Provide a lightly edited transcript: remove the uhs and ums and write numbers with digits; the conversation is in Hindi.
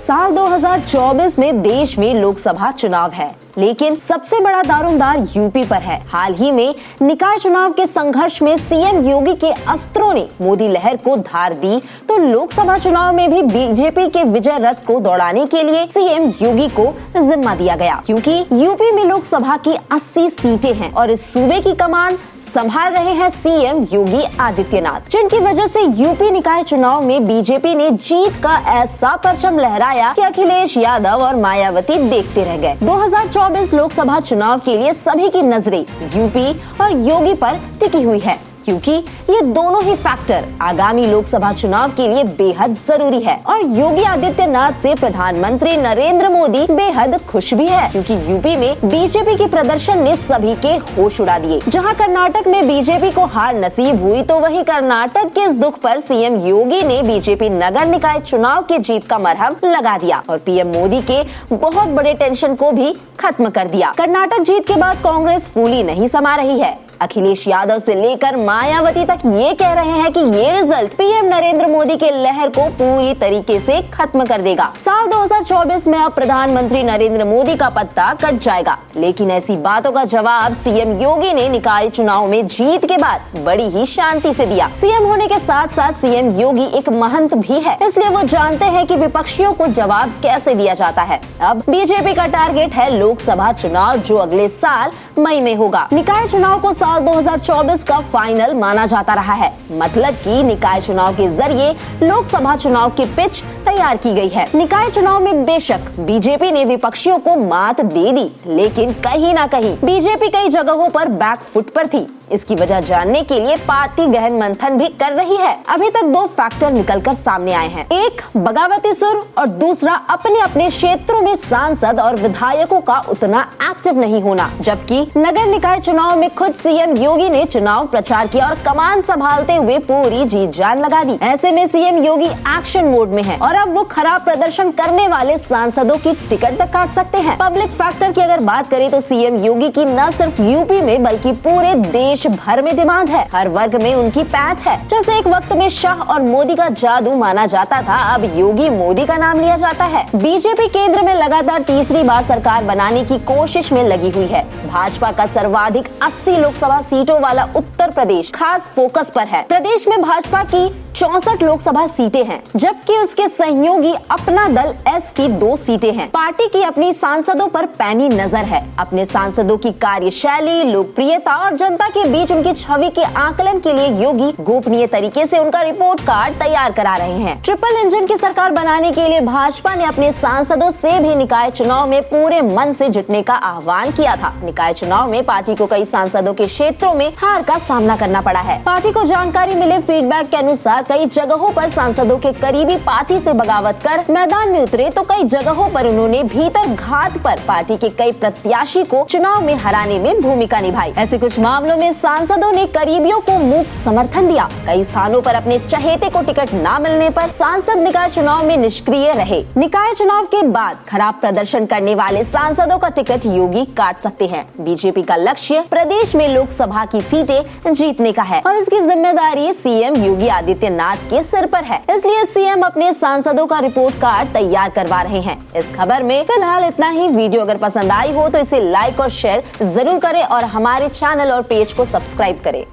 साल 2024 में देश में लोकसभा चुनाव है, लेकिन सबसे बड़ा दारोमदार यूपी पर है। हाल ही में निकाय चुनाव के संघर्ष में सीएम योगी के अस्त्रों ने मोदी लहर को धार दी, तो लोकसभा चुनाव में भी बीजेपी के विजय रथ को दौड़ाने के लिए सीएम योगी को जिम्मा दिया गया, क्योंकि यूपी में लोकसभा की 80 सीटें हैं और इस सूबे की कमान संभाल रहे हैं सीएम योगी आदित्यनाथ, जिनकी वजह से यूपी निकाय चुनाव में बीजेपी ने जीत का ऐसा परचम लहराया कि अखिलेश यादव और मायावती देखते रह गए। 2024 लोकसभा चुनाव के लिए सभी की नजरें यूपी और योगी पर टिकी हुई है, क्योंकि ये दोनों ही फैक्टर आगामी लोकसभा चुनाव के लिए बेहद जरूरी है। और योगी आदित्यनाथ से प्रधानमंत्री नरेंद्र मोदी बेहद खुश भी है, क्योंकि यूपी में बीजेपी के प्रदर्शन ने सभी के होश उड़ा दिए। जहां कर्नाटक में बीजेपी को हार नसीब हुई, तो वहीं कर्नाटक के इस दुख पर सीएम योगी ने बीजेपी नगर निकाय चुनाव के जीत का मरहम लगा दिया और पीएम मोदी के बहुत बड़े टेंशन को भी खत्म कर दिया। कर्नाटक जीत के बाद कांग्रेस फूली नहीं समा रही है। अखिलेश यादव से लेकर मायावती तक ये कह रहे हैं कि ये रिजल्ट पीएम नरेंद्र मोदी के लहर को पूरी तरीके से खत्म कर देगा। साल 2024 में अब प्रधानमंत्री नरेंद्र मोदी का पत्ता कट जाएगा, लेकिन ऐसी बातों का जवाब सीएम योगी ने निकाय चुनाव में जीत के बाद बड़ी ही शांति से दिया। सीएम होने के साथ साथ सीएम योगी एक महंत भी है, इसलिए वो जानते हैं कि विपक्षियों को जवाब कैसे दिया जाता है। अब बीजेपी का टारगेट है लोकसभा चुनाव, जो अगले साल मई में होगा। निकाय चुनाव को साल 2024 का फाइनल माना जाता रहा है, मतलब कि निकाय चुनाव के जरिए लोकसभा चुनाव की पिच तैयार की गई है। निकाय चुनाव में बेशक बीजेपी ने विपक्षियों को मात दे दी, लेकिन कहीं ना कहीं बीजेपी कई जगहों पर बैकफुट पर थी। इसकी वजह जानने के लिए पार्टी गहन मंथन भी कर रही है। अभी तक दो फैक्टर निकलकर सामने आए हैं, एक बगावती सुर और दूसरा अपने अपने क्षेत्रों में सांसद और विधायकों का उतना एक्टिव नहीं होना। जबकि नगर निकाय चुनाव में खुद सीएम योगी ने चुनाव प्रचार किया और कमान संभालते हुए पूरी जी जान लगा दी। ऐसे में सीएम योगी एक्शन मोड में है और अब वो खराब प्रदर्शन करने वाले सांसदों की टिकट तक काट सकते हैं। पब्लिक फैक्टर की अगर बात करें तो सीएम योगी की न सिर्फ यूपी में बल्कि पूरे देश भर में डिमांड है। हर वर्ग में उनकी पैठ है। जैसे एक वक्त में शाह और मोदी का जादू माना जाता था, अब योगी मोदी का नाम लिया जाता है। बीजेपी केंद्र में लगातार तीसरी बार सरकार बनाने की कोशिश में लगी हुई है। भाजपा का सर्वाधिक 80 लोकसभा सीटों वाला उत्तर प्रदेश खास फोकस पर है। प्रदेश में भाजपा की 64 लोकसभा सीटें हैं, जबकि उसके सहयोगी अपना दल एस की 2 सीटें हैं। पार्टी की अपनी सांसदों पर पैनी नजर है। अपने सांसदों की कार्यशैली, लोकप्रियता और जनता के बीच उनकी छवि के आकलन के लिए योगी गोपनीय तरीके से उनका रिपोर्ट कार्ड तैयार करा रहे हैं। ट्रिपल इंजन की सरकार बनाने के लिए भाजपा ने अपने सांसदों से भी निकाय चुनाव में पूरे मन से जुटने का आह्वान किया था। निकाय चुनाव में पार्टी को कई सांसदों के क्षेत्रों में हार का सामना करना पड़ा है। पार्टी को जानकारी मिले फीडबैक के अनुसार कई जगहों पर सांसदों के करीबी पार्टी से बगावत कर मैदान में उतरे, तो कई जगहों पर उन्होंने भीतर घात पर पार्टी के कई प्रत्याशी को चुनाव में हराने में भूमिका निभाई। ऐसे कुछ मामलों में सांसदों ने करीबियों को मूक समर्थन दिया। कई स्थानों पर अपने चहेते को टिकट न मिलने पर सांसद निकाय चुनाव में निष्क्रिय रहे। निकाय चुनाव के बाद खराब प्रदर्शन करने वाले सांसदों का टिकट योगी काट सकते हैं। बीजेपी का लक्ष्य प्रदेश में लोकसभा की सीटें जीतने का है और इसकी जिम्मेदारी सीएम योगी आदित्यनाथ के सिर पर है। इसलिए सीएम अपने सांसदों का रिपोर्ट कार्ड तैयार करवा रहे हैं। इस खबर में फिलहाल इतना ही। वीडियो अगर पसंद आई हो तो इसे लाइक और शेयर जरूर करें और हमारे चैनल और पेज को सब्सक्राइब करें।